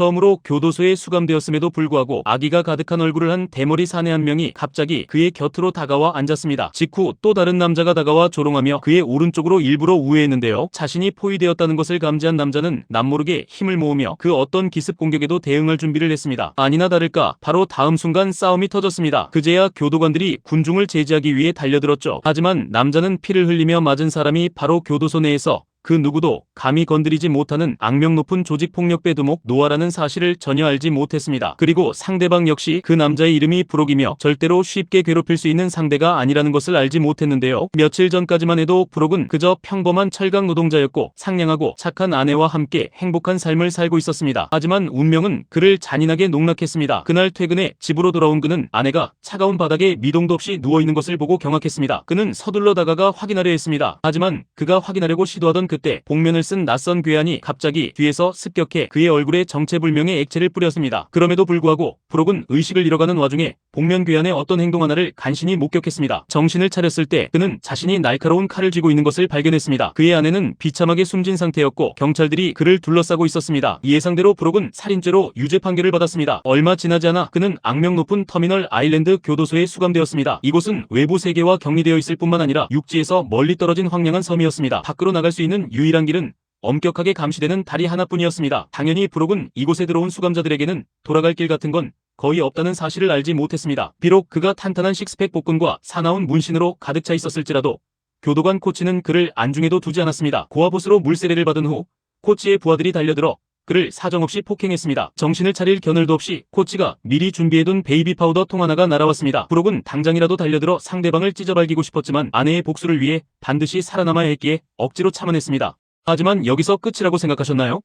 처음으로 교도소에 수감되었음에도 불구하고 아기가 가득한 얼굴을 한 대머리 사내 한 명이 갑자기 그의 곁으로 다가와 앉았습니다. 직후 또 다른 남자가 다가와 조롱하며 그의 오른쪽으로 일부러 우회했는데요. 자신이 포위되었다는 것을 감지한 남자는 남모르게 힘을 모으며 그 어떤 기습 공격에도 대응할 준비를 했습니다. 아니나 다를까 바로 다음 순간 싸움이 터졌습니다. 그제야 교도관들이 군중을 제지하기 위해 달려들었죠. 하지만 남자는 피를 흘리며 맞은 사람이 바로 교도소 내에서 그 누구도 감히 건드리지 못하는 악명 높은 조직폭력배 두목 노아라는 사실을 전혀 알지 못했습니다. 그리고 상대방 역시 그 남자의 이름이 브록이며 절대로 쉽게 괴롭힐 수 있는 상대가 아니라는 것을 알지 못했는데요. 며칠 전까지만 해도 브록은 그저 평범한 철강 노동자였고 상냥하고 착한 아내와 함께 행복한 삶을 살고 있었습니다. 하지만 운명은 그를 잔인하게 농락했습니다. 그날 퇴근해 집으로 돌아온 그는 아내가 차가운 바닥에 미동도 없이 누워있는 것을 보고 경악했습니다. 그는 서둘러 다가가 확인하려 했습니다. 하지만 그가 확인하려고 시도하던 그때 복면을 쓴 낯선 괴한이 갑자기 뒤에서 습격해 그의 얼굴에 정체불명의 액체를 뿌렸습니다. 그럼에도 불구하고 브록은 의식을 잃어가는 와중에 복면 괴한의 어떤 행동 하나를 간신히 목격했습니다. 정신을 차렸을 때 그는 자신이 날카로운 칼을 쥐고 있는 것을 발견했습니다. 그의 아내는 비참하게 숨진 상태였고 경찰들이 그를 둘러싸고 있었습니다. 예상대로 브록은 살인죄로 유죄 판결을 받았습니다. 얼마 지나지 않아 그는 악명 높은 터미널 아일랜드 교도소에 수감되었습니다. 이곳은 외부 세계와 격리되어 있을 뿐만 아니라 육지에서 멀리 떨어진 황량한 섬이었습니다. 밖으로 나갈 수 있는 유일한 길은 엄격하게 감시되는 다리 하나뿐이었습니다. 당연히 브록은 이곳에 들어온 수감자들에게는 돌아갈 길 같은 건 거의 없다는 사실을 알지 못했습니다. 비록 그가 탄탄한 식스팩 복근과 사나운 문신으로 가득 차 있었을지라도 교도관 코치는 그를 안중에도 두지 않았습니다. 고아봇으로 물세례를 받은 후 코치의 부하들이 달려들어 그를 사정없이 폭행했습니다. 정신을 차릴 겨를도 없이 코치가 미리 준비해둔 베이비 파우더 통 하나가 날아왔습니다. 브록은 당장이라도 달려들어 상대방을 찢어발기고 싶었지만 아내의 복수를 위해 반드시 살아남아야 했기에 억지로 참아냈습니다. 하지만 여기서 끝이라고 생각하셨나요?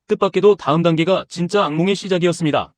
뜻밖에도 다음 단계가 진짜 악몽의 시작이었습니다.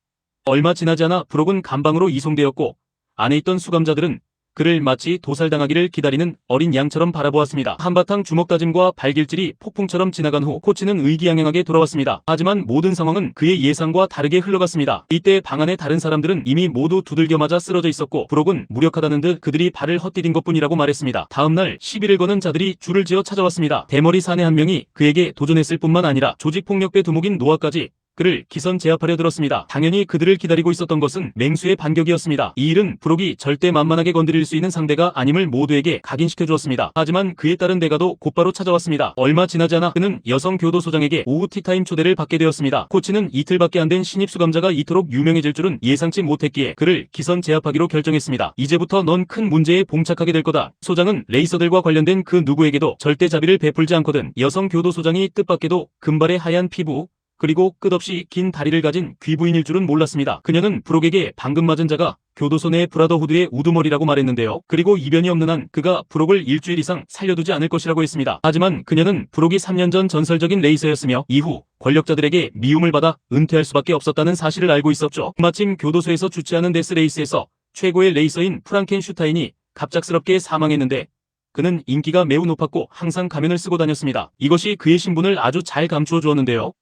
얼마 지나지 않아 브록은 감방으로 이송되었고 안에 있던 수감자들은 그를 마치 도살당하기를 기다리는 어린 양처럼 바라보았습니다. 한바탕 주먹다짐과 발길질이 폭풍처럼 지나간 후 코치는 의기양양하게 돌아왔습니다. 하지만 모든 상황은 그의 예상과 다르게 흘러갔습니다. 이때 방 안의 다른 사람들은 이미 모두 두들겨 맞아 쓰러져 있었고 브록은 무력하다는 듯 그들이 발을 헛디딘 것뿐이라고 말했습니다. 다음날 시비를 거는 자들이 줄을 지어 찾아왔습니다. 대머리 사내 한 명이 그에게 도전했을 뿐만 아니라 조직폭력배 두목인 노아까지 그를 기선 제압하려 들었습니다. 당연히 그들을 기다리고 있었던 것은 맹수의 반격이었습니다. 이 일은 브록이 절대 만만하게 건드릴 수 있는 상대가 아님을 모두에게 각인시켜 주었습니다. 하지만 그에 따른 대가도 곧바로 찾아왔습니다. 얼마 지나지 않아 그는 여성 교도소장에게 오후 티타임 초대를 받게 되었습니다. 코치는 이틀밖에 안 된 신입 수감자가 이토록 유명해질 줄은 예상치 못했기에 그를 기선 제압하기로 결정했습니다. 이제부터 넌 큰 문제에 봉착하게 될 거다. 소장은 레이서들과 관련된 그 누구에게도 절대 자비를 베풀지 않거든. 여성 교도소장이 뜻밖에도 금발의 하얀 피부 그리고 끝없이 긴 다리를 가진 귀부인일 줄은 몰랐습니다. 그녀는 브록에게 방금 맞은 자가 교도소 내 브라더후드의 우두머리라고 말했는데요. 그리고 이변이 없는 한 그가 브록을 일주일 이상 살려두지 않을 것이라고 했습니다. 하지만 그녀는 브록이 3년 전 전설적인 레이서였으며 이후 권력자들에게 미움을 받아 은퇴할 수밖에 없었다는 사실을 알고 있었죠. 마침 교도소에서 주최하는 데스레이스에서 최고의 레이서인 프랑켄슈타인이 갑작스럽게 사망했는데 그는 인기가 매우 높았고 항상 가면을 쓰고 다녔습니다. 이것이 그의 신분을 아주 잘 감추어 주었는데요.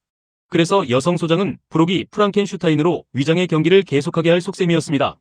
그래서 여성 소장은 브록이 프랑켄슈타인으로 위장의 경기를 계속하게 할 속셈이었습니다.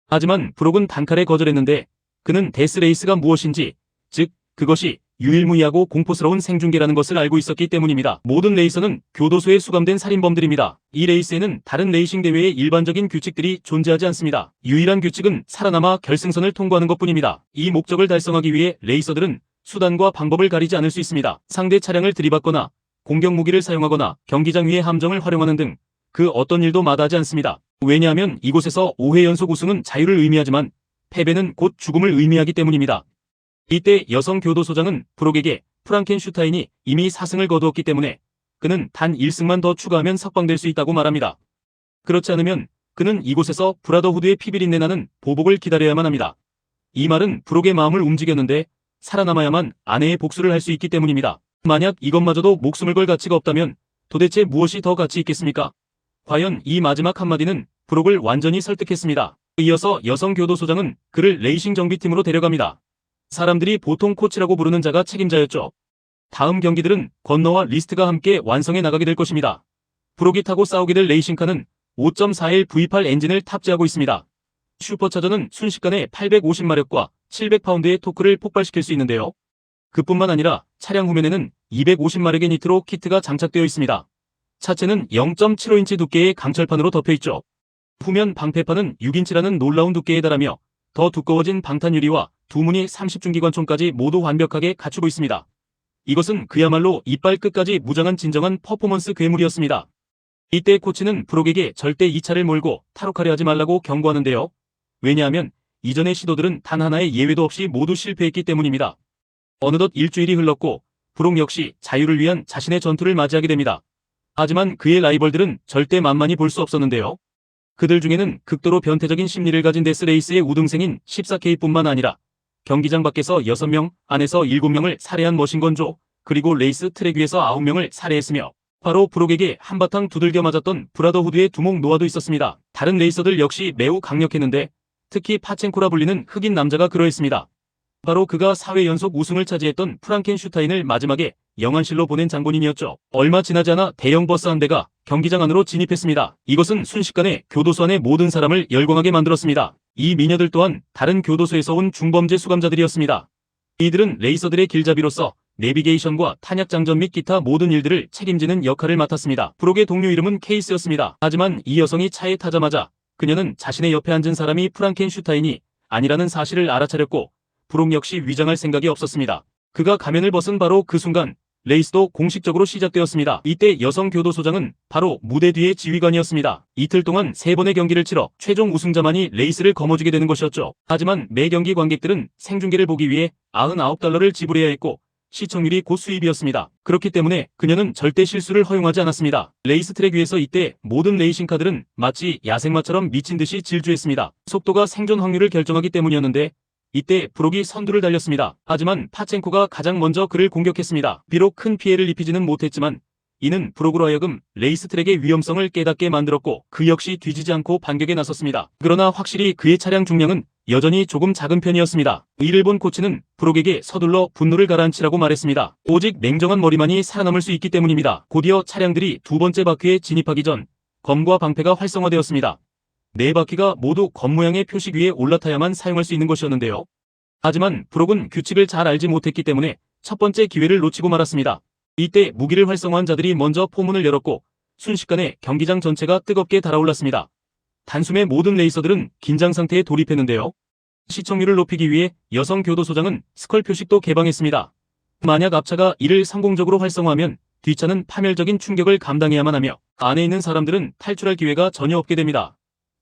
하지만 브록은 단칼에 거절했는데 그는 데스레이스가 무엇인지, 즉 그것이 유일무이하고 공포스러운 생중계라는 것을 알고 있었기 때문입니다. 모든 레이서는 교도소에 수감된 살인범들입니다. 이 레이스에는 다른 레이싱 대회의 일반적인 규칙들이 존재하지 않습니다. 유일한 규칙은 살아남아 결승선을 통과하는 것뿐입니다. 이 목적을 달성하기 위해 레이서들은 수단과 방법을 가리지 않을 수 있습니다. 상대 차량을 들이받거나 공격 무기를 사용하거나 경기장 위의 함정을 활용하는 등 그 어떤 일도 마다하지 않습니다. 왜냐하면 이곳에서 5회 연속 우승은 자유를 의미하지만 패배는 곧 죽음을 의미하기 때문입니다. 이때 여성 교도소장은 브록에게 프랑켄슈타인이 이미 4승을 거두었기 때문에 그는 단 1승만 더 추가하면 석방될 수 있다고 말합니다. 그렇지 않으면 그는 이곳에서 브라더후드의 피비린내 나는 보복을 기다려야만 합니다. 이 말은 브록의 마음을 움직였는데 살아남아야만 아내의 복수를 할 수 있기 때문입니다. 만약 이것마저도 목숨을 걸 가치가 없다면 도대체 무엇이 더 가치 있겠습니까? 과연 이 마지막 한마디는 브록을 완전히 설득했습니다. 이어서 여성 교도소장은 그를 레이싱 정비팀으로 데려갑니다. 사람들이 보통 코치라고 부르는 자가 책임자였죠. 다음 경기들은 건너와 리스트가 함께 완성해 나가게 될 것입니다. 브록이 타고 싸우게 될 레이싱카는 5.41 V8 엔진을 탑재하고 있습니다. 슈퍼차저는 순식간에 850마력과 700파운드의 토크를 폭발시킬 수 있는데요. 그뿐만 아니라 차량 후면에는 250마력의 니트로 키트가 장착되어 있습니다. 차체는 0.75인치 두께의 강철판으로 덮여있죠. 후면 방패판은 6인치라는 놀라운 두께에 달하며 더 두꺼워진 방탄유리와 두 무늬 30중기관총까지 모두 완벽하게 갖추고 있습니다. 이것은 그야말로 이빨 끝까지 무장한 진정한 퍼포먼스 괴물이었습니다. 이때 코치는 프록에게 절대 이 차를 몰고 탈옥하려 하지 말라고 경고하는데요. 왜냐하면 이전의 시도들은 단 하나의 예외도 없이 모두 실패했기 때문입니다. 어느덧 일주일이 흘렀고 프록 역시 자유를 위한 자신의 전투를 맞이하게 됩니다. 하지만 그의 라이벌들은 절대 만만히 볼 수 없었는데요. 그들 중에는 극도로 변태적인 심리를 가진 데스레이스의 우등생인 14K뿐만 아니라 경기장 밖에서 6명, 안에서 7명을 살해한 머신건조, 그리고 레이스 트랙 위에서 9명을 살해했으며 바로 프록에게 한바탕 두들겨 맞았던 브라더후드의 두목 노아도 있었습니다. 다른 레이서들 역시 매우 강력했는데 특히 파첸코라 불리는 흑인 남자가 그러했습니다. 바로 그가 4회 연속 우승을 차지했던 프랑켄슈타인을 마지막에 영안실로 보낸 장본인이었죠. 얼마 지나지 않아 대형 버스 한 대가 경기장 안으로 진입했습니다. 이것은 순식간에 교도소 안의 모든 사람을 열광하게 만들었습니다. 이 미녀들 또한 다른 교도소에서 온 중범죄 수감자들이었습니다. 이들은 레이서들의 길잡이로서 내비게이션과 탄약 장전 및 기타 모든 일들을 책임지는 역할을 맡았습니다. 프록의 동료 이름은 케이스였습니다. 하지만 이 여성이 차에 타자마자 그녀는 자신의 옆에 앉은 사람이 프랑켄슈타인이 아니라는 사실을 알아차렸고 프록 역시 위장할 생각이 없었습니다. 그가 가면을 벗은 바로 그 순간 레이스도 공식적으로 시작되었습니다. 이때 여성 교도소장은 바로 무대 뒤의 지휘관이었습니다. 이틀 동안 3번의 경기를 치러 최종 우승자만이 레이스를 거머쥐게 되는 것이었죠. 하지만 매 경기 관객들은 생중계를 보기 위해 $99를 지불해야 했고 시청률이 고수입이었습니다. 그렇기 때문에 그녀는 절대 실수를 허용하지 않았습니다. 레이스 트랙 위에서 이때 모든 레이싱카들은 마치 야생마처럼 미친 듯이 질주했습니다. 속도가 생존 확률을 결정하기 때문이었는데 이때 프록이 선두를 달렸습니다. 하지만 파첸코가 가장 먼저 그를 공격했습니다. 비록 큰 피해를 입히지는 못했지만 이는 프록으로 하여금 레이스 트랙의 위험성을 깨닫게 만들었고 그 역시 뒤지지 않고 반격에 나섰습니다. 그러나 확실히 그의 차량 중량은 여전히 조금 작은 편이었습니다. 이를 본 코치는 프록에게 서둘러 분노를 가라앉히라고 말했습니다. 오직 냉정한 머리만이 살아남을 수 있기 때문입니다. 곧이어 차량들이 두 번째 바퀴에 진입하기 전 검과 방패가 활성화되었습니다. 4바퀴가 모두 검 모양의 표식 위에 올라타야만 사용할 수 있는 것이었는데요. 하지만 프록은 규칙을 잘 알지 못했기 때문에 첫 번째 기회를 놓치고 말았습니다. 이때 무기를 활성화한 자들이 먼저 포문을 열었고 순식간에 경기장 전체가 뜨겁게 달아올랐습니다. 단숨에 모든 레이서들은 긴장 상태에 돌입했는데요. 시청률을 높이기 위해 여성 교도소장은 스컬 표식도 개방했습니다. 만약 앞차가 이를 성공적으로 활성화하면 뒷차는 파멸적인 충격을 감당해야만 하며 안에 있는 사람들은 탈출할 기회가 전혀 없게 됩니다.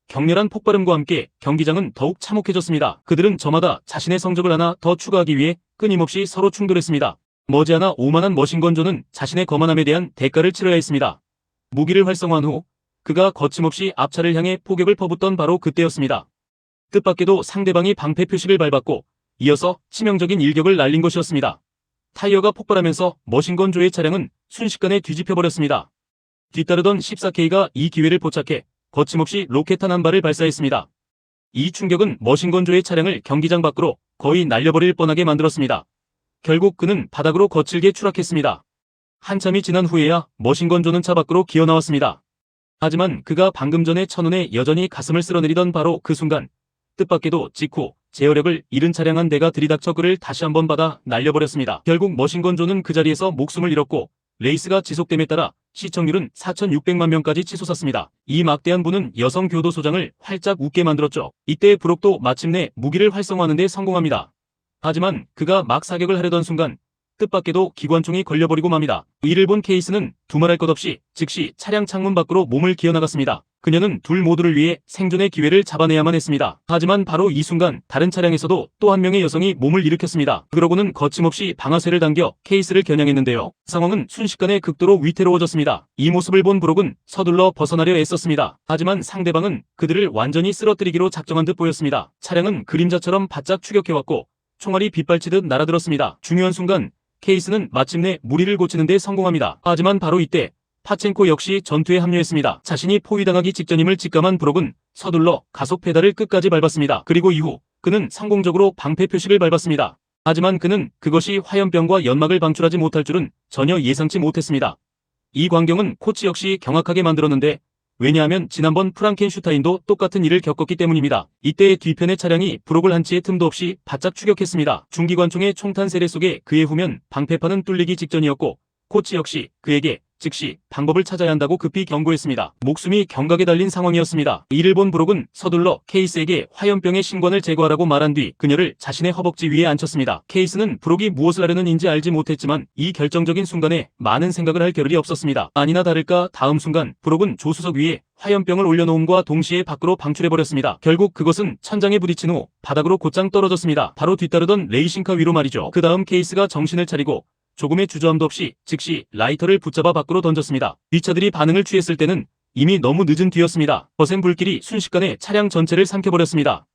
격렬한 폭발음과 함께 경기장은 더욱 참혹해졌습니다. 그들은 저마다 자신의 성적을 하나 더 추가하기 위해 끊임없이 서로 충돌했습니다. 머지않아 오만한 머신건조는 자신의 거만함에 대한 대가를 치러야 했습니다. 무기를 활성화한 후 그가 거침없이 앞차를 향해 포격을 퍼붓던 바로 그때였습니다. 뜻밖에도 상대방이 방패 표식을 밟았고 이어서 치명적인 일격을 날린 것이었습니다. 타이어가 폭발하면서 머신건조의 차량은 순식간에 뒤집혀버렸습니다. 뒤따르던 14K가 이 기회를 포착해 거침없이 로켓탄 한 발을 발사했습니다. 이 충격은 머신건조의 차량을 경기장 밖으로 거의 날려버릴 뻔하게 만들었습니다. 결국 그는 바닥으로 거칠게 추락했습니다. 한참이 지난 후에야 머신건조는 차 밖으로 기어나왔습니다. 하지만 그가 방금 전에 천운에 여전히 가슴을 쓸어내리던 바로 그 순간 뜻밖에도 직후 제어력을 잃은 차량 한 대가 들이닥쳐 그를 다시 한번 받아 날려버렸습니다. 결국 머신건조는 그 자리에서 목숨을 잃었고 레이스가 지속됨에 따라 시청률은 4,600만 명까지 치솟았습니다. 이 막대한 분은 여성 교도소장을 활짝 웃게 만들었죠. 이때 프록도 마침내 무기를 활성화하는 데 성공합니다. 하지만 그가 막 사격을 하려던 순간 뜻밖에도 기관총이 걸려버리고 맙니다. 이를 본 케이스는 두말할 것 없이 즉시 차량 창문 밖으로 몸을 기어나갔습니다. 그녀는 둘 모두를 위해 생존의 기회를 잡아내야만 했습니다. 하지만 바로 이 순간 다른 차량에서도 또 한 명의 여성이 몸을 일으켰습니다. 그러고는 거침없이 방아쇠를 당겨 케이스를 겨냥했는데요. 상황은 순식간에 극도로 위태로워졌습니다. 이 모습을 본 브록은 서둘러 벗어나려 애썼습니다. 하지만 상대방은 그들을 완전히 쓰러뜨리기로 작정한 듯 보였습니다. 차량은 그림자처럼 바짝 추격해왔고 총알이 빗발치듯 날아들었습니다. 중요한 순간 케이스는 마침내 무리를 고치는 데 성공합니다. 하지만 바로 이때 파첸코 역시 전투에 합류했습니다. 자신이 포위당하기 직전임을 직감한 브록은 서둘러 가속 페달을 끝까지 밟았습니다. 그리고 이후 그는 성공적으로 방패 표식을 밟았습니다. 하지만 그는 그것이 화염병과 연막을 방출하지 못할 줄은 전혀 예상치 못했습니다. 이 광경은 코치 역시 경악하게 만들었는데 왜냐하면 지난번 프랑켄슈타인도 똑같은 일을 겪었기 때문입니다. 이때의 뒤편의 차량이 브록을 한치의 틈도 없이 바짝 추격했습니다. 중기관총의 총탄 세례 속에 그의 후면 방패판은 뚫리기 직전이었고 코치 역시 그에게 즉시 방법을 찾아야 한다고 급히 경고했습니다. 목숨이 경각에 달린 상황이었습니다. 이를 본 브록은 서둘러 케이스에게 화염병의 신관을 제거하라고 말한 뒤 그녀를 자신의 허벅지 위에 앉혔습니다. 케이스는 브록이 무엇을 하려는지 알지 못했지만 이 결정적인 순간에 많은 생각을 할 겨를이 없었습니다. 아니나 다를까 다음 순간 브록은 조수석 위에 화염병을 올려놓음과 동시에 밖으로 방출해버렸습니다. 결국 그것은 천장에 부딪힌 후 바닥으로 곧장 떨어졌습니다. 바로 뒤따르던 레이싱카 위로 말이죠. 그 다음 케이스가 정신을 차리고 조금의 주저함도 없이 즉시 라이터를 붙잡아 밖으로 던졌습니다. 뒷차들이 반응을 취했을 때는 이미 너무 늦은 뒤였습니다. 거센 불길이 순식간에 차량 전체를 삼켜버렸습니다.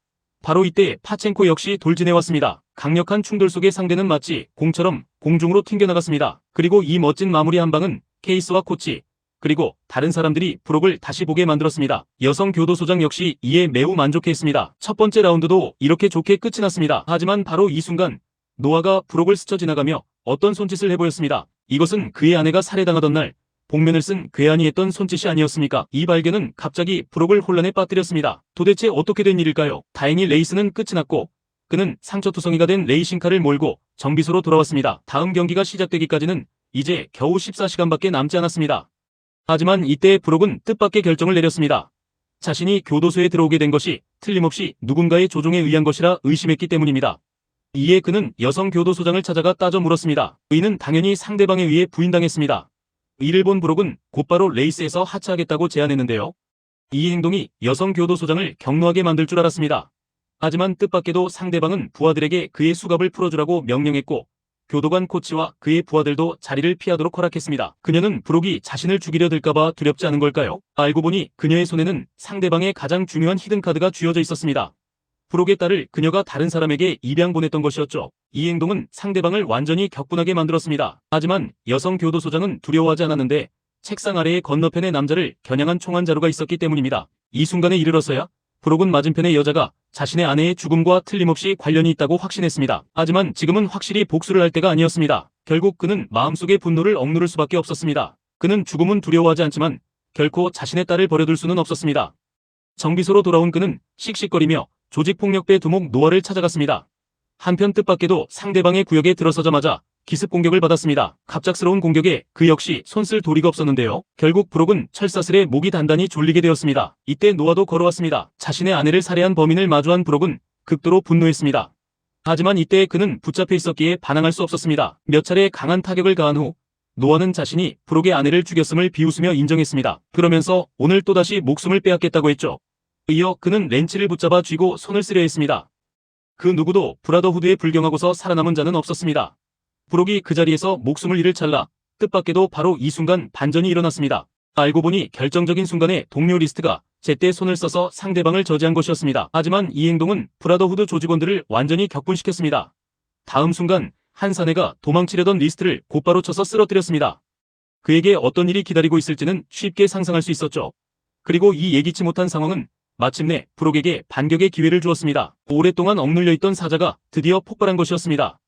바로 이때 파첸코 역시 돌진해왔습니다. 강력한 충돌 속의 상대는 마치 공처럼 공중으로 튕겨나갔습니다. 그리고 이 멋진 마무리 한 방은 케이스와 코치 그리고 다른 사람들이 브록을 다시 보게 만들었습니다. 여성 교도소장 역시 이에 매우 만족해했습니다. 첫 번째 라운드도 이렇게 좋게 끝이 났습니다. 하지만 바로 이 순간 노아가 브록을 스쳐 지나가며 어떤 손짓을 해보였습니다. 이것은 그의 아내가 살해당하던 날 복면을 쓴 괴한이 했던 손짓이 아니었습니까? 이 발견은 갑자기 브록을 혼란에 빠뜨렸습니다. 도대체 어떻게 된 일일까요? 다행히 레이스는 끝이 났고 그는 상처투성이가 된 레이싱카를 몰고 정비소로 돌아왔습니다. 다음 경기가 시작되기까지는 이제 겨우 14시간밖에 남지 않았습니다. 하지만 이때 브록은 뜻밖의 결정을 내렸습니다. 자신이 교도소에 들어오게 된 것이 틀림없이 누군가의 조종에 의한 것이라 의심했기 때문입니다. 이에 그는 여성 교도소장을 찾아가 따져 물었습니다. 의는 당연히 상대방에 의해 부인당했습니다. 이를 본 브록은 곧바로 레이스에서 하차하겠다고 제안했는데요. 이 행동이 여성 교도소장을 격노하게 만들 줄 알았습니다. 하지만 뜻밖에도 상대방은 부하들에게 그의 수갑을 풀어주라고 명령했고 교도관 코치와 그의 부하들도 자리를 피하도록 허락했습니다. 그녀는 브록이 자신을 죽이려 들까봐 두렵지 않은 걸까요? 알고 보니 그녀의 손에는 상대방의 가장 중요한 히든카드가 쥐어져 있었습니다. 브록의 딸을 그녀가 다른 사람에게 입양 보냈던 것이었죠. 이 행동은 상대방을 완전히 격분하게 만들었습니다. 하지만 여성 교도소장은 두려워하지 않았는데 책상 아래의 건너편의 남자를 겨냥한 총안 자루가 있었기 때문입니다. 이 순간에 이르러서야 브록은 맞은편의 여자가 자신의 아내의 죽음과 틀림없이 관련이 있다고 확신했습니다. 하지만 지금은 확실히 복수를 할 때가 아니었습니다. 결국 그는 마음속의 분노를 억누를 수밖에 없었습니다. 그는 죽음은 두려워하지 않지만 결코 자신의 딸을 버려둘 수는 없었습니다. 정비소로 돌아온 그는 씩씩거리며 조직폭력배 두목 노아를 찾아갔습니다. 한편 뜻밖에도 상대방의 구역에 들어서자마자 기습 공격을 받았습니다. 갑작스러운 공격에 그 역시 손쓸 도리가 없었는데요. 결국 브록은 철사슬에 목이 단단히 졸리게 되었습니다. 이때 노아도 걸어왔습니다. 자신의 아내를 살해한 범인을 마주한 브록은 극도로 분노했습니다. 하지만 이때 그는 붙잡혀 있었기에 반항할 수 없었습니다. 몇 차례 강한 타격을 가한 후 노아는 자신이 브록의 아내를 죽였음을 비웃으며 인정했습니다. 그러면서 오늘 또다시 목숨을 빼앗겠다고 했죠. 이어 그는 렌치를 붙잡아 쥐고 손을 쓰려 했습니다. 그 누구도 브라더후드에 불경하고서 살아남은 자는 없었습니다. 브록이 그 자리에서 목숨을 잃을 찰나 뜻밖에도 바로 이 순간 반전이 일어났습니다. 알고 보니 결정적인 순간에 동료 리스트가 제때 손을 써서 상대방을 저지한 것이었습니다. 하지만 이 행동은 브라더후드 조직원들을 완전히 격분시켰습니다. 다음 순간 한 사내가 도망치려던 리스트를 곧바로 쳐서 쓰러뜨렸습니다. 그에게 어떤 일이 기다리고 있을지는 쉽게 상상할 수 있었죠. 그리고 이 예기치 못한 상황은 마침내 브록에게 반격의 기회를 주었습니다. 오랫동안 억눌려 있던 사자가 드디어 폭발한 것이었습니다.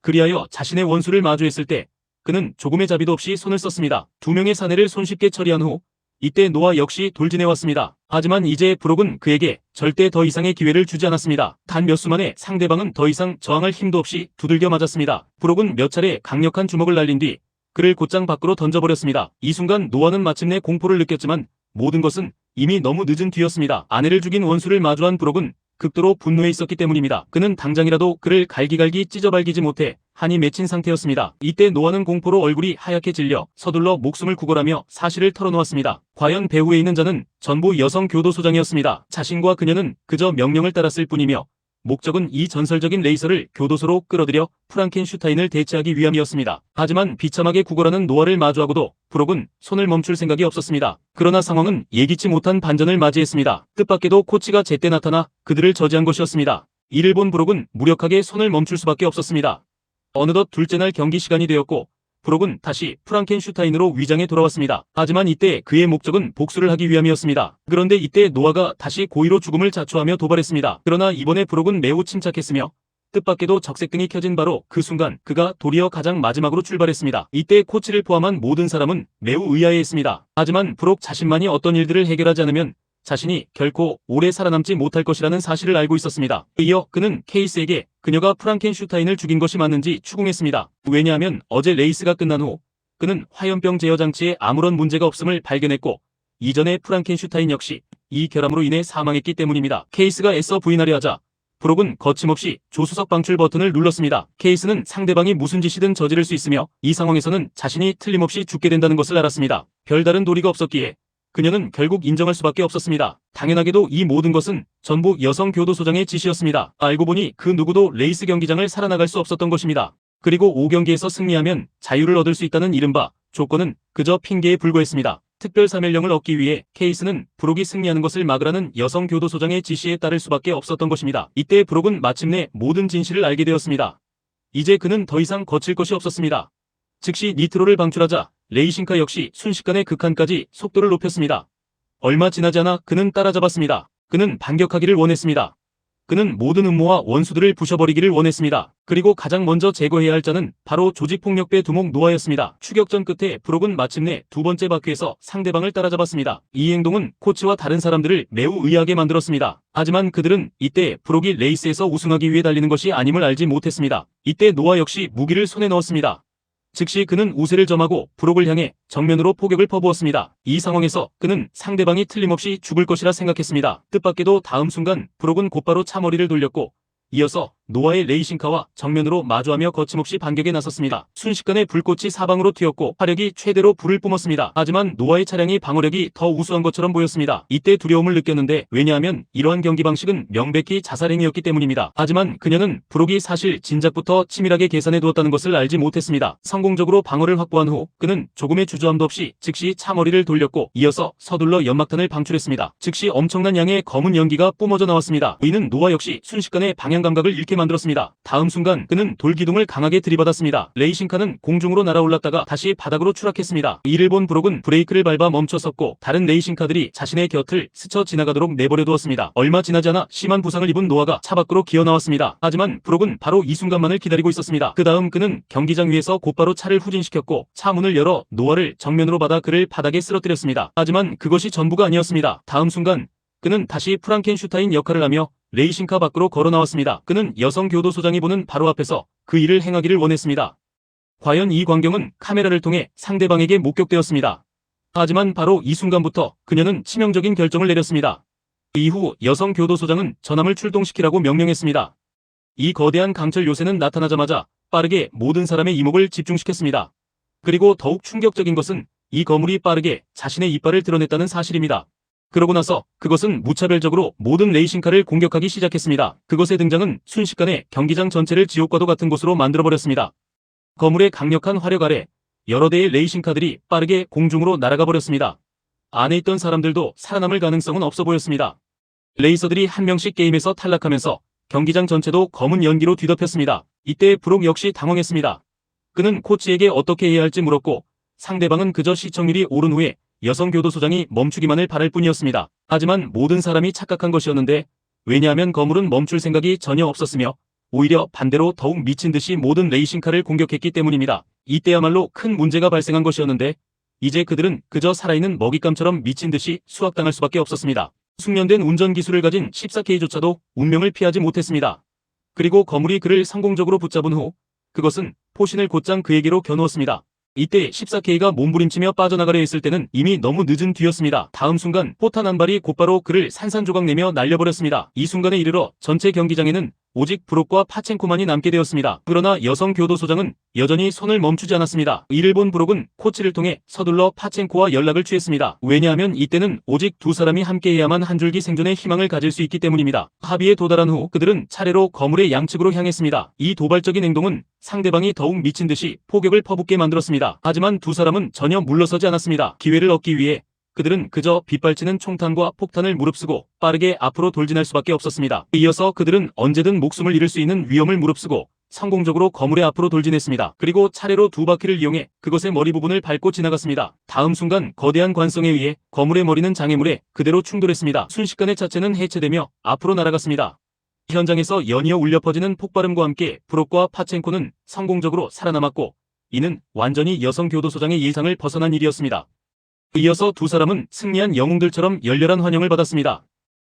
그리하여 자신의 원수를 마주했을 때 그는 조금의 자비도 없이 손을 썼습니다. 두 명의 사내를 손쉽게 처리한 후 이때 노아 역시 돌진해왔습니다. 하지만 이제 브록은 그에게 절대 더 이상의 기회를 주지 않았습니다. 단 몇 수 만에 상대방은 더 이상 저항할 힘도 없이 두들겨 맞았습니다. 브록은 몇 차례 강력한 주먹을 날린 뒤 그를 곧장 밖으로 던져버렸습니다. 이 순간 노아는 마침내 공포를 느꼈지만 모든 것은 이미 너무 늦은 뒤였습니다. 아내를 죽인 원수를 마주한 브록은 극도로 분노해 있었기 때문입니다. 그는 당장이라도 그를 갈기갈기 찢어발기지 못해 한이 맺힌 상태였습니다. 이때 노아는 공포로 얼굴이 하얗게 질려 서둘러 목숨을 구걸하며 사실을 털어놓았습니다. 과연 배후에 있는 자는 전부 여성 교도소장이었습니다. 자신과 그녀는 그저 명령을 따랐을 뿐이며 목적은 이 전설적인 레이서를 교도소로 끌어들여 프랑켄슈타인을 대체하기 위함이었습니다. 하지만 비참하게 구걸하는 노아를 마주하고도 브록은 손을 멈출 생각이 없었습니다. 그러나 상황은 예기치 못한 반전을 맞이했습니다. 뜻밖에도 코치가 제때 나타나 그들을 저지한 것이었습니다. 이를 본 브록은 무력하게 손을 멈출 수밖에 없었습니다. 어느덧 둘째 날 경기 시간이 되었고 브록은 다시 프랑켄슈타인으로 위장해 돌아왔습니다. 하지만 이때 그의 목적은 복수를 하기 위함이었습니다. 그런데 이때 노아가 다시 고의로 죽음을 자초하며 도발했습니다. 그러나 이번에 브록은 매우 침착했으며 뜻밖에도 적색등이 켜진 바로 그 순간 그가 도리어 가장 마지막으로 출발했습니다. 이때 코치를 포함한 모든 사람은 매우 의아해했습니다. 하지만 브록 자신만이 어떤 일들을 해결하지 않으면 자신이 결코 오래 살아남지 못할 것이라는 사실을 알고 있었습니다. 이어 그는 케이스에게 그녀가 프랑켄슈타인을 죽인 것이 맞는지 추궁했습니다. 왜냐하면 어제 레이스가 끝난 후 그는 화염병 제어 장치에 아무런 문제가 없음을 발견했고 이전에 프랑켄슈타인 역시 이 결함으로 인해 사망했기 때문입니다. 케이스가 애써 부인하려 하자 브록은 거침없이 조수석 방출 버튼을 눌렀습니다. 케이스는 상대방이 무슨 짓이든 저지를 수 있으며 이 상황에서는 자신이 틀림없이 죽게 된다는 것을 알았습니다. 별다른 도리가 없었기에 그녀는 결국 인정할 수밖에 없었습니다. 당연하게도 이 모든 것은 전부 여성 교도소장의 지시였습니다. 알고 보니 그 누구도 레이스 경기장을 살아나갈 수 없었던 것입니다. 그리고 5경기에서 승리하면 자유를 얻을 수 있다는 이른바 조건은 그저 핑계에 불과했습니다. 특별 사면령을 얻기 위해 케이스는 브록이 승리하는 것을 막으라는 여성 교도소장의 지시에 따를 수밖에 없었던 것입니다. 이때 브록은 마침내 모든 진실을 알게 되었습니다. 이제 그는 더 이상 거칠 것이 없었습니다. 즉시 니트로를 방출하자 레이싱카 역시 순식간에 극한까지 속도를 높였습니다. 얼마 지나지 않아 그는 따라잡았습니다. 그는 반격하기를 원했습니다. 그는 모든 음모와 원수들을 부셔버리기를 원했습니다. 그리고 가장 먼저 제거해야 할 자는 바로 조직폭력배 두목 노아였습니다. 추격전 끝에 브록은 마침내 두 번째 바퀴에서 상대방을 따라잡았습니다. 이 행동은 코치와 다른 사람들을 매우 의아하게 만들었습니다. 하지만 그들은 이때 브록이 레이스에서 우승하기 위해 달리는 것이 아님을 알지 못했습니다. 이때 노아 역시 무기를 손에 넣었습니다. 즉시 그는 우세를 점하고 브록을 향해 정면으로 포격을 퍼부었습니다. 이 상황에서 그는 상대방이 틀림없이 죽을 것이라 생각했습니다. 뜻밖에도 다음 순간 브록은 곧바로 차머리를 돌렸고 이어서 노아의 레이싱카와 정면으로 마주하며 거침없이 반격에 나섰습니다. 순식간에 불꽃이 사방으로 튀었고 화력이 최대로 불을 뿜었습니다. 하지만 노아의 차량이 방어력이 더 우수한 것처럼 보였습니다. 이때 두려움을 느꼈는데 왜냐하면 이러한 경기 방식은 명백히 자살행위였기 때문입니다. 하지만 그녀는 브록이 사실 진작부터 치밀하게 계산해 두었다는 것을 알지 못했습니다. 성공적으로 방어를 확보한 후 그는 조금의 주저함도 없이 즉시 차머리를 돌렸고 이어서 서둘러 연막탄을 방출했습니다. 즉시 엄청난 양의 검은 연기가 뿜어져 나왔습니다. 이는 노아 역시 순식간에 방향 감각을 잃게 만들었습니다. 다음 순간 그는 돌기둥을 강하게 들이받았습니다. 레이싱카는 공중으로 날아올랐다가 다시 바닥으로 추락했습니다. 이를 본 브록은 브레이크를 밟아 멈춰섰고 다른 레이싱카들이 자신의 곁을 스쳐 지나가도록 내버려 두었습니다. 얼마 지나지 않아 심한 부상을 입은 노아가 차 밖으로 기어 나왔습니다. 하지만 브록은 바로 이 순간만을 기다리고 있었습니다. 그 다음 그는 경기장 위에서 곧바로 차를 후진시켰고 차 문을 열어 노아를 정면으로 받아 그를 바닥에 쓰러뜨렸습니다. 하지만 그것이 전부가 아니었습니다. 다음 순간 그는 다시 프랑켄슈타인 역할을 하며 레이싱카 밖으로 걸어 나왔습니다. 그는 여성 교도소장이 보는 바로 앞에서 그 일을 행하기를 원했습니다. 과연 이 광경은 카메라를 통해 상대방에게 목격되었습니다. 하지만 바로 이 순간부터 그녀는 치명적인 결정을 내렸습니다. 이후 여성 교도소장은 전함을 출동시키라고 명령했습니다. 이 거대한 강철 요새는 나타나자마자 빠르게 모든 사람의 이목을 집중시켰습니다. 그리고 더욱 충격적인 것은 이 거물이 빠르게 자신의 이빨을 드러냈다는 사실입니다. 그러고 나서 그것은 무차별적으로 모든 레이싱카를 공격하기 시작했습니다. 그것의 등장은 순식간에 경기장 전체를 지옥과도 같은 곳으로 만들어버렸습니다. 거물의 강력한 화력 아래 여러 대의 레이싱카들이 빠르게 공중으로 날아가 버렸습니다. 안에 있던 사람들도 살아남을 가능성은 없어 보였습니다. 레이서들이 한 명씩 게임에서 탈락하면서 경기장 전체도 검은 연기로 뒤덮였습니다. 이때 브록 역시 당황했습니다. 그는 코치에게 어떻게 해야 할지 물었고 상대방은 그저 시청률이 오른 후에 여성 교도소장이 멈추기만을 바랄 뿐이었습니다. 하지만 모든 사람이 착각한 것이었는데 왜냐하면 거물은 멈출 생각이 전혀 없었으며 오히려 반대로 더욱 미친 듯이 모든 레이싱카를 공격했기 때문입니다. 이때야말로 큰 문제가 발생한 것이었는데 이제 그들은 그저 살아있는 먹잇감처럼 미친 듯이 수확당할 수밖에 없었습니다. 숙련된 운전 기술을 가진 14K조차도 운명을 피하지 못했습니다. 그리고 거물이 그를 성공적으로 붙잡은 후 그것은 포신을 곧장 그에게로 겨누었습니다. 이때 14K가 몸부림치며 빠져나가려 했을 때는 이미 너무 늦은 뒤였습니다. 다음 순간 포탄 한 발이 곧바로 그를 산산조각 내며 날려버렸습니다. 이 순간에 이르러 전체 경기장에는 오직 브록과 파첸코만이 남게 되었습니다. 그러나 여성 교도소장은 여전히 손을 멈추지 않았습니다. 이를 본 브록은 코치를 통해 서둘러 파첸코와 연락을 취했습니다. 왜냐하면 이때는 오직 두 사람이 함께해야만 한 줄기 생존의 희망을 가질 수 있기 때문입니다. 합의에 도달한 후 그들은 차례로 거물의 양측으로 향했습니다. 이 도발적인 행동은 상대방이 더욱 미친 듯이 포격을 퍼붓게 만들었습니다. 하지만 두 사람은 전혀 물러서지 않았습니다. 기회를 얻기 위해 그들은 그저 빗발치는 총탄과 폭탄을 무릅쓰고 빠르게 앞으로 돌진할 수밖에 없었습니다. 이어서 그들은 언제든 목숨을 잃을 수 있는 위험을 무릅쓰고 성공적으로 거물의 앞으로 돌진했습니다. 그리고 차례로 두 바퀴를 이용해 그것의 머리 부분을 밟고 지나갔습니다. 다음 순간 거대한 관성에 의해 거물의 머리는 장애물에 그대로 충돌했습니다. 순식간에 차체는 해체되며 앞으로 날아갔습니다. 현장에서 연이어 울려 퍼지는 폭발음과 함께 브록과 파첸코는 성공적으로 살아남았고 이는 완전히 여성 교도소장의 예상을 벗어난 일이었습니다. 이어서 두 사람은 승리한 영웅들처럼 열렬한 환영을 받았습니다.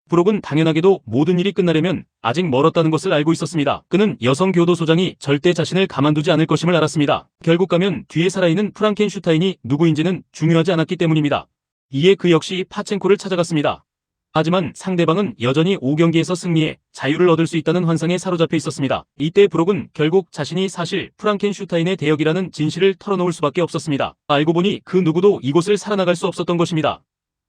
브록은 당연하게도 모든 일이 끝나려면 아직 멀었다는 것을 알고 있었습니다. 그는 여성 교도소장이 절대 자신을 가만두지 않을 것임을 알았습니다. 결국 가면 뒤에 살아있는 프랑켄슈타인이 누구인지는 중요하지 않았기 때문입니다. 이에 그 역시 파첸코를 찾아갔습니다. 하지만 상대방은 여전히 5경기에서 승리해 자유를 얻을 수 있다는 환상에 사로잡혀 있었습니다. 이때 브록은 결국 자신이 사실 프랑켄슈타인의 대역이라는 진실을 털어놓을 수밖에 없었습니다. 알고 보니 그 누구도 이곳을 살아나갈 수 없었던 것입니다.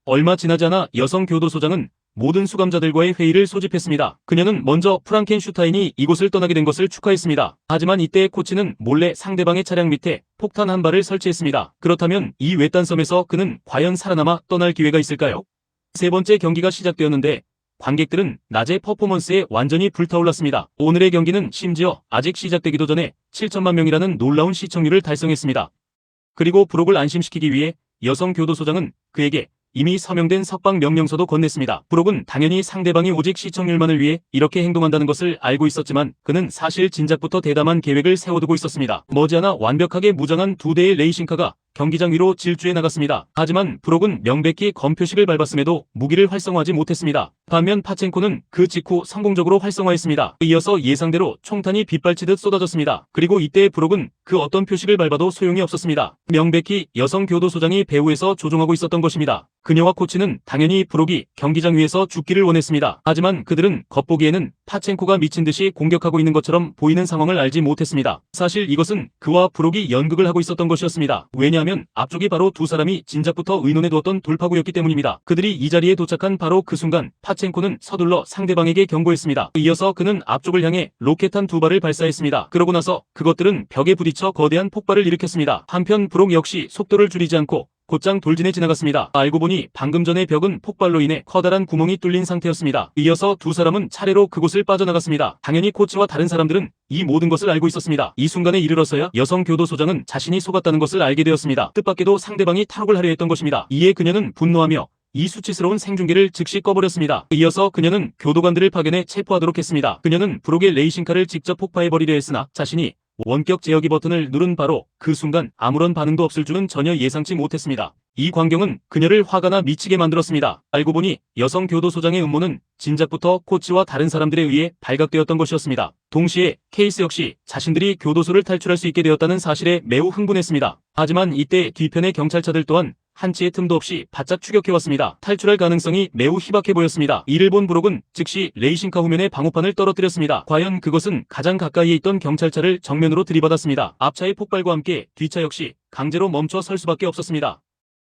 얼마 지나지 않아 여성 교도소장은 모든 수감자들과의 회의를 소집했습니다. 그녀는 먼저 프랑켄슈타인이 이곳을 떠나게 된 것을 축하했습니다. 하지만 이때 코치는 몰래 상대방의 차량 밑에 폭탄 한 발을 설치했습니다. 그렇다면 이 외딴 섬에서 그는 과연 살아남아 떠날 기회가 있을까요? 세 번째 경기가 시작되었는데 관객들은 낮의 퍼포먼스에 완전히 불타올랐습니다. 오늘의 경기는 심지어 아직 시작되기도 전에 7천만 명이라는 놀라운 시청률을 달성했습니다. 그리고 브록을 안심시키기 위해 여성 교도소장은 그에게 이미 서명된 석방 명령서도 건넸습니다. 브록은 당연히 상대방이 오직 시청률만을 위해 이렇게 행동한다는 것을 알고 있었지만 그는 사실 진작부터 대담한 계획을 세워두고 있었습니다. 머지않아 완벽하게 무장한 두 대의 레이싱카가 경기장 위로 질주해 나갔습니다. 하지만 브록은 명백히 검표식을 밟았음에도 무기를 활성화하지 못했습니다. 반면 파첸코는 그 직후 성공적으로 활성화했습니다. 이어서 예상대로 총탄이 빗발치듯 쏟아졌습니다. 그리고 이때 브록은 그 어떤 표식을 밟아도 소용이 없었습니다. 명백히 여성 교도소장이 배후에서 조종하고 있었던 것입니다. 그녀와 코치는 당연히 브록이 경기장 위에서 죽기를 원했습니다. 하지만 그들은 겉보기에는 파첸코가 미친 듯이 공격하고 있는 것처럼 보이는 상황을 알지 못했습니다. 사실 이것은 그와 브록이 연극을 하고 있었던 것이었습니다. 왜냐하면 앞쪽이 바로 두 사람이 진작부터 의논해 두었던 돌파구였기 때문입니다. 그들이 이 자리에 도착한 바로 그 순간 파첸코는 서둘러 상대방에게 경고했습니다. 이어서 그는 앞쪽을 향해 로켓탄 두 발을 발사했습니다. 그러고 나서 그것들은 벽에 부딪혀 거대한 폭발을 일으켰습니다. 한편 브록 역시 속도를 줄이지 않고 곧장 돌진해 지나갔습니다. 알고 보니 방금 전의 벽은 폭발로 인해 커다란 구멍이 뚫린 상태였습니다. 이어서 두 사람은 차례로 그곳을 빠져나갔습니다. 당연히 코치와 다른 사람들은 이 모든 것을 알고 있었습니다. 이 순간에 이르러서야 여성 교도소장은 자신이 속았다는 것을 알게 되었습니다. 뜻밖에도 상대방이 탈옥을 하려 했던 것입니다. 이에 그녀는 분노하며 이 수치스러운 생중계를 즉시 꺼버렸습니다. 이어서 그녀는 교도관들을 파견해 체포하도록 했습니다. 그녀는 브록의 레이싱카를 직접 폭파해버리려 했으나 자신이 원격 제어기 버튼을 누른 바로 그 순간 아무런 반응도 없을 줄은 전혀 예상치 못했습니다. 이 광경은 그녀를 화가 나 미치게 만들었습니다. 알고 보니 여성 교도소장의 음모는 진작부터 코치와 다른 사람들에 의해 발각되었던 것이었습니다. 동시에 케이스 역시 자신들이 교도소를 탈출할 수 있게 되었다는 사실에 매우 흥분했습니다. 하지만 이때 뒤편의 경찰차들 또한 한치의 틈도 없이 바짝 추격해왔습니다. 탈출할 가능성이 매우 희박해 보였습니다. 이를 본 브록은 즉시 레이싱카 후면에 방호판을 떨어뜨렸습니다. 과연 그것은 가장 가까이에 있던 경찰차를 정면으로 들이받았습니다. 앞차의 폭발과 함께 뒷차 역시 강제로 멈춰 설 수밖에 없었습니다.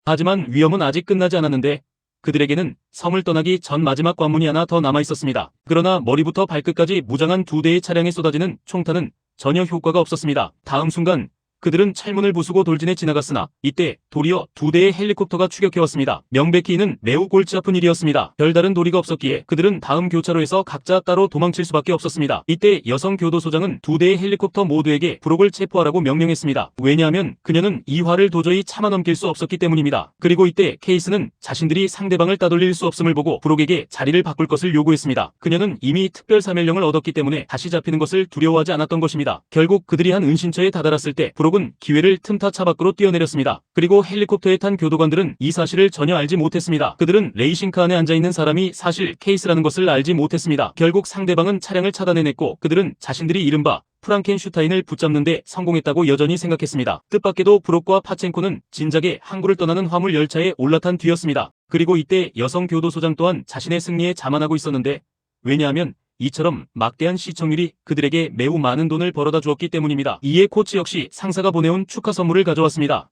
하지만 위험은 아직 끝나지 않았는데 그들에게는 섬을 떠나기 전 마지막 관문이 하나 더 남아있었습니다. 그러나 머리부터 발끝까지 무장한 두 대의 차량에 쏟아지는 총탄은 전혀 효과가 없었습니다. 다음 순간 그들은 철문을 부수고 돌진해 지나갔으나 이때 도리어 두 대의 헬리콥터가 추격해왔습니다. 명백히 이는 매우 골치 아픈 일이었습니다. 별다른 도리가 없었기에 그들은 다음 교차로에서 각자 따로 도망칠 수밖에 없었습니다. 이때 여성 교도소장은 두 대의 헬리콥터 모두에게 브록을 체포하라고 명령했습니다. 왜냐하면 그녀는 이 화를 도저히 참아 넘길 수 없었기 때문입니다. 그리고 이때 케이스는 자신들이 상대방을 따돌릴 수 없음을 보고 브록에게 자리를 바꿀 것을 요구했습니다. 그녀는 이미 특별사면령을 얻었기 때문에 다시 잡히는 것을 두려워하지 않았던 것입니다. 결국 그들이 한 은신처에 다다랐을 때 브록은 기회를 틈타 차 밖으로 뛰어내렸습니다. 그리고 헬리콥터에 탄 교도관들은 이 사실을 전혀 알지 못했습니다. 그들은 레이싱카 안에 앉아있는 사람이 사실 케이스라는 것을 알지 못했습니다. 결국 상대방은 차량을 차단해냈고 그들은 자신들이 이른바 프랑켄슈타인을 붙잡는 데 성공했다고 여전히 생각했습니다. 뜻밖에도 브록과 파첸코는 진작에 항구를 떠나는 화물 열차에 올라탄 뒤였습니다. 그리고 이때 여성 교도소장 또한 자신의 승리에 자만하고 있었는데 왜냐하면 이처럼 막대한 시청률이 그들에게 매우 많은 돈을 벌어다 주었기 때문입니다. 이에 코치 역시 상사가 보내온 축하 선물을 가져왔습니다.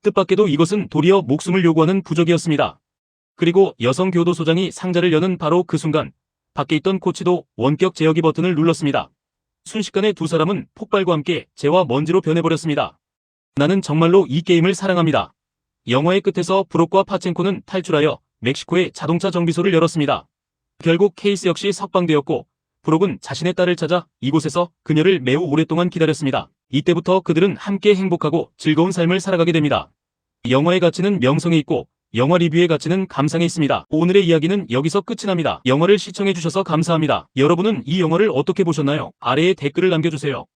뜻밖에도 이것은 도리어 목숨을 요구하는 부적이었습니다. 그리고 여성 교도소장이 상자를 여는 바로 그 순간 밖에 있던 코치도 원격 제어기 버튼을 눌렀습니다. 순식간에 두 사람은 폭발과 함께 재와 먼지로 변해버렸습니다. 나는 정말로 이 게임을 사랑합니다. 영화의 끝에서 브록과 파첸코는 탈출하여 멕시코의 자동차 정비소를 열었습니다. 결국 케이스 역시 석방되었고 브록은 자신의 딸을 찾아 이곳에서 그녀를 매우 오랫동안 기다렸습니다. 이때부터 그들은 함께 행복하고 즐거운 삶을 살아가게 됩니다. 영화의 가치는 명성에 있고 영화 리뷰의 가치는 감상에 있습니다. 오늘의 이야기는 여기서 끝이 납니다. 영화를 시청해주셔서 감사합니다. 여러분은 이 영화를 어떻게 보셨나요? 아래에 댓글을 남겨주세요.